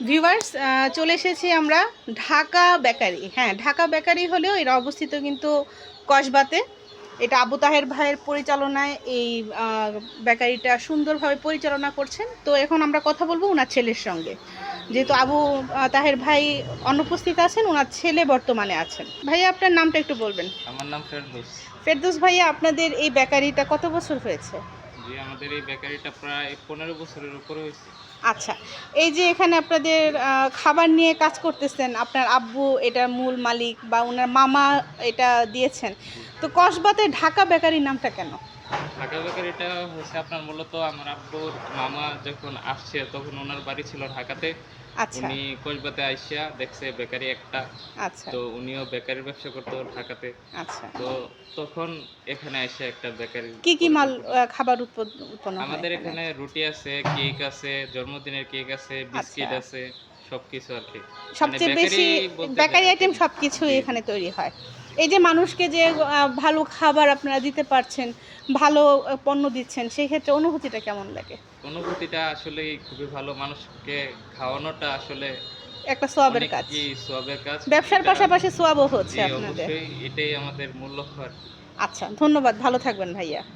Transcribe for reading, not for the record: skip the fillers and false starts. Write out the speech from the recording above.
Viewers, চলে এসেছি আমরা ঢাকা বেকারি। হ্যাঁ, ঢাকা বেকারি হলেও এরা অবস্থিত কিন্তু কসবাতে। এটা আবু তাহের ভাইয়ের পরিচালনায় এই বেকারিটা সুন্দরভাবে পরিচালনা করছেন। তো এখন আমরা কথা বলবো ওনার ছেলের সঙ্গে, যেহেতু আবু তাহের ভাই অনুপস্থিত আছেন, ওনার ছেলে বর্তমানে আছেন। ভাইয়া, আপনার নামটা একটু বলবেন? আমার নাম ফেরদৌস। ফেরদৌস ভাইয়া, আপনাদের এই বেকারিটা কত বছর হয়েছে? জি, আমাদের এই বেকারিটা প্রায় 15 বছরের উপরে হয়েছে। আচ্ছা, এই যে এখানে আপনাদের খাবার নিয়ে কাজ করতেছেন, আপনার আব্বু এটার মূল মালিক বা ওনার মামা এটা দিয়েছেন। জি। তো কসবাতে ঢাকা বেকারি নামটা কেন? ঢাকা বেকারিটা হচ্ছে আপনার মূলত আমার আব্বুর মামা যখন আসছে তখন ওনার বাড়ি ছিল ঢাকাতে। আচ্ছা, উনি কসবাতে আইসা দেখছে বেকারি একটা, আচ্ছা, তো উনিও বেকারির ব্যবসা করতো ঢাকাতে। আচ্ছা। তো তখন এখানে এসে একটা বেকারি কি কি মাল পরিকল্পনা। খাবার উৎপন্ন হয় আমাদের এখানে? এখানে রুটি আছে, কেক আছে, জন্মদিনের কেক আছে, আচ্ছা, বিস্কিট আছে, সবকিছু আর কি। মানে সবচেয়ে বেকারি বেশি বলতে যা বেকারি আইটেম আইটেম। সব কিছুই জি, জি। এখানে তৈরি হয়। এই যে মানুষকে যে ভালো খাবার আপনারা দিতে পারছেন, ভালো পণ্য দিচ্ছেন, সেই ক্ষেত্রে অনুভূতিটা কেমন লাগে? অনুভূতিটা আসলেই খুবই ভালো। মানুষকে খাওয়ানোটা আসলে একটা সোয়াবের অনেক কাজ। সওয়াবের কাজ। ব্যবসার এটা পাশাপাশি সোয়াবও হচ্ছে জি, আপনাদের। অবশ্যই এটাই আমাদের মূল লক্ষ্য আরকি। আচ্ছা, ধন্যবাদ। ভালো থাকবেন ভাইয়া। জি।